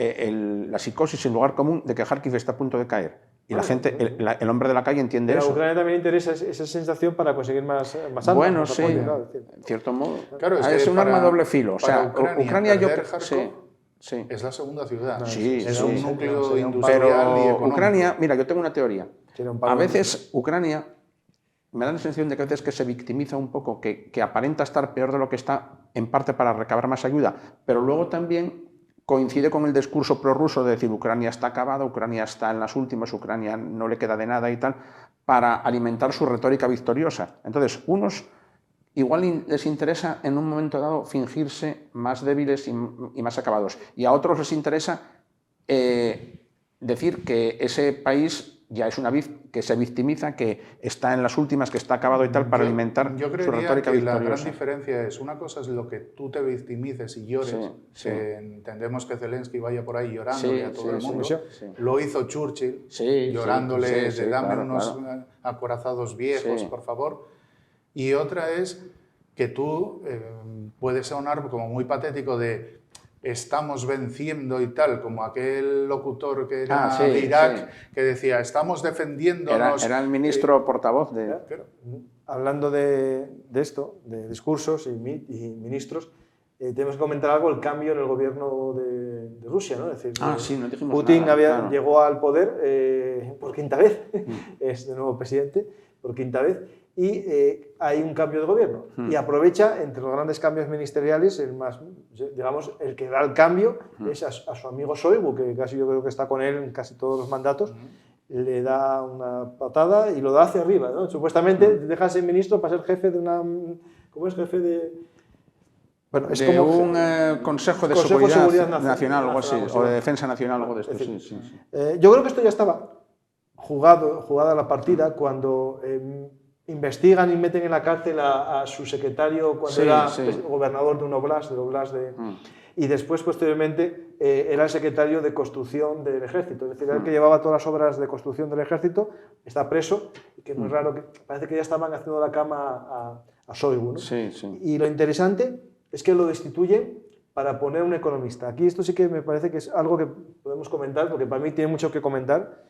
psicosis, el lugar común de que Kharkiv está a punto de caer. Y la gente, el hombre de la calle entiende eso. A Ucrania también interesa esa sensación para conseguir más armas. Bueno, sí, en cierto modo. Claro, es un arma de doble filo. O sea, Ucrania yo es la segunda ciudad. Es un núcleo industrial y económico. Ucrania, mira, yo tengo una teoría. A veces Ucrania me da la sensación de que a veces que se victimiza un poco, que aparenta estar peor de lo que está, en parte para recabar más ayuda, pero luego también coincide con el discurso prorruso de decir Ucrania está acabada, Ucrania está en las últimas, Ucrania no le queda de nada y tal, para alimentar su retórica victoriosa. Entonces, unos igual les interesa en un momento dado fingirse más débiles y más acabados, y a otros les interesa decir que ese país ya es que se victimiza, que está en las últimas, que está acabado y tal, para alimentar su retórica victoriosa. La gran diferencia es, una cosa es lo que tú te victimices y llores, que entendemos que Zelensky vaya por ahí llorándole a todo el mundo, lo hizo Churchill, llorándole de dame unos acorazados viejos, por favor, y otra es que tú puedes sonar como muy patético de estamos venciendo y tal, como aquel locutor que era de Irak, que decía, estamos defendiéndonos. Era el ministro portavoz de... Hablando de esto, de discursos y ministros, tenemos que comentar algo, el cambio en el gobierno de Rusia, ¿no? Es decir, no dijimos Putin nada, llegó al poder por quinta vez, es de nuevo presidente, por quinta vez, y hay un cambio de gobierno. Y aprovecha, entre los grandes cambios ministeriales, el que da el cambio es a su amigo Shoigu, que casi yo creo que está con él en casi todos los mandatos, le da una patada y lo da hacia arriba, ¿no? Supuestamente deja de ser ministro para ser jefe de una... ¿Cómo es jefe de...? Bueno, es como un Consejo de Seguridad Nacional, algo así, o de Defensa Nacional, algo de esto. Yo creo que esto ya estaba jugada la partida cuando investigan y meten en la cárcel a su secretario cuando era gobernador de un oblast, y después, posteriormente, era el secretario de construcción del ejército. Es decir, era el que llevaba todas las obras de construcción del ejército, está preso, y que es muy raro, que parece que ya estaban haciendo la cama a Shoigu, ¿no? Y lo interesante es que lo destituyen para poner un economista. Aquí esto sí que me parece que es algo que podemos comentar, porque para mí tiene mucho que comentar.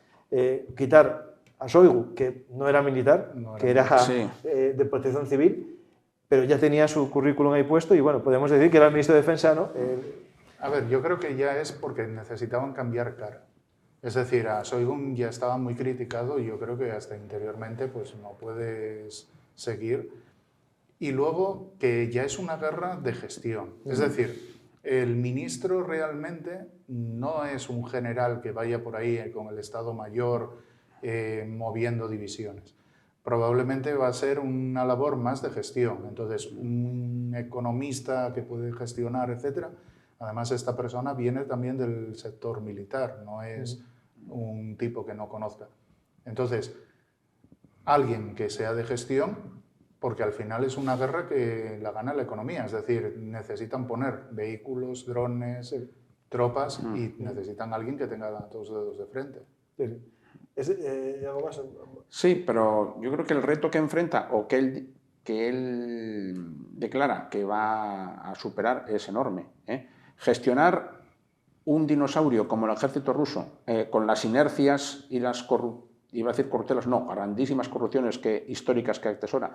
Quitar a Shoigu, que no era militar, que era de protección civil, pero ya tenía su currículum ahí puesto y bueno, podemos decir que era el ministro de Defensa, ¿no? A ver, yo creo que ya es porque necesitaban cambiar cara. Es decir, a Shoigu ya estaba muy criticado y yo creo que hasta interiormente pues no puedes seguir. Y luego que ya es una guerra de gestión. Es decir, el ministro realmente no es un general que vaya por ahí con el Estado Mayor moviendo divisiones. Probablemente va a ser una labor más de gestión. Entonces, un economista que puede gestionar, etc. Además, esta persona viene también del sector militar, no es un tipo que no conozca. Entonces, alguien que sea de gestión, porque al final es una guerra que la gana la economía, es decir, necesitan poner vehículos, drones, tropas y necesitan alguien que tenga dos dedos de frente. ¿Algo más? Sí, pero yo creo que el reto que enfrenta o que él declara que va a superar es enorme. Gestionar un dinosaurio como el ejército ruso, con las inercias y las iba a decir corruptelas, no, grandísimas corrupciones históricas que atesora,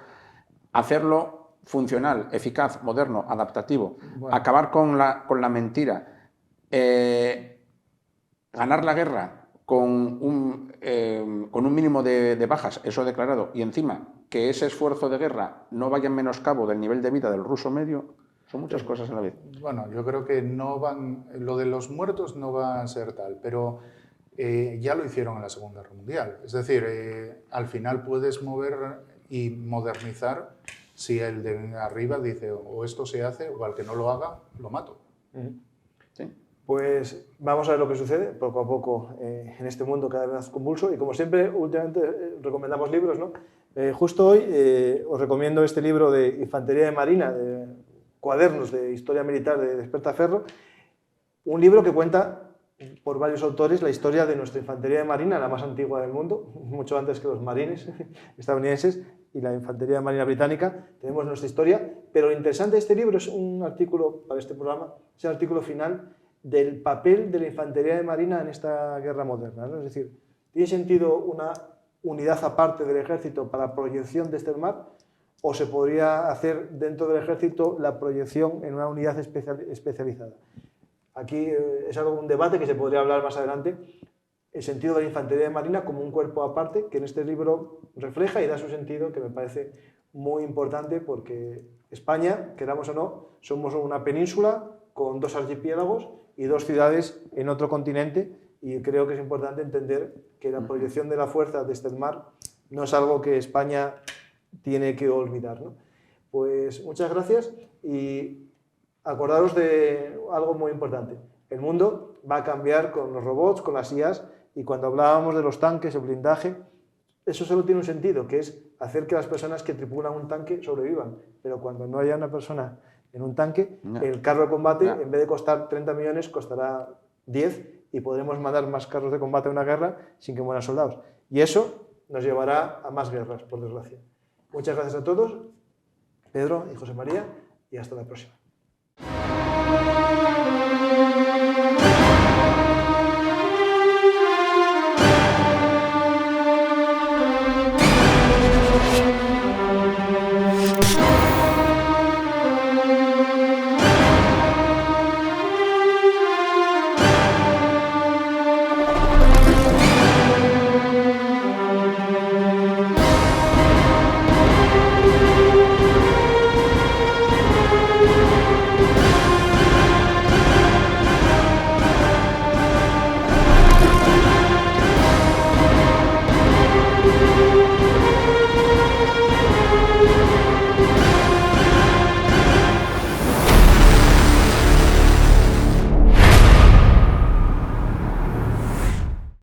hacerlo funcional, eficaz, moderno, adaptativo, acabar con la mentira, ganar la guerra con un mínimo de bajas, eso declarado, y encima que ese esfuerzo de guerra no vaya en menoscabo del nivel de vida del ruso medio, son muchas cosas a la vez. Bueno, yo creo que no van, lo de los muertos no va a ser tal, pero ya lo hicieron en la Segunda Guerra Mundial. Es decir, al final puedes mover y modernizar si el de arriba dice o esto se hace o al que no lo haga, lo mato. Sí. Pues vamos a ver lo que sucede poco a poco en este mundo cada vez más convulso y como siempre, últimamente recomendamos libros, ¿no? Justo hoy os recomiendo este libro de Infantería de Marina, de cuadernos de historia militar de Despertaferro, un libro que cuenta por varios autores la historia de nuestra Infantería de Marina, la más antigua del mundo, mucho antes que los marines estadounidenses y la Infantería de Marina británica. Tenemos nuestra historia, pero lo interesante de este libro es un artículo para este programa, es el artículo final del papel de la Infantería de Marina en esta guerra moderna, ¿no? Es decir, ¿tiene sentido una unidad aparte del ejército para proyección desde el mar? ¿O se podría hacer dentro del ejército la proyección en una unidad especializada? Aquí es un debate que se podría hablar más adelante, el sentido de la Infantería de Marina como un cuerpo aparte, que en este libro refleja y da su sentido, que me parece muy importante porque España, queramos o no, somos una península con 2 archipiélagos y 2 ciudades en otro continente y creo que es importante entender que la proyección de la fuerza desde el mar no es algo que España tiene que olvidar, ¿no? Pues muchas gracias y acordaros de algo muy importante. El mundo va a cambiar con los robots, con las IAs y cuando hablábamos de los tanques, el blindaje, eso solo tiene un sentido, que es hacer que las personas que tripulan un tanque sobrevivan. Pero cuando no haya una persona en un tanque, el carro de combate, en vez de costar 30 millones, costará 10 y podremos mandar más carros de combate a una guerra sin que mueran soldados. Y eso nos llevará a más guerras, por desgracia. Muchas gracias a todos, Pedro y José María, y hasta la próxima.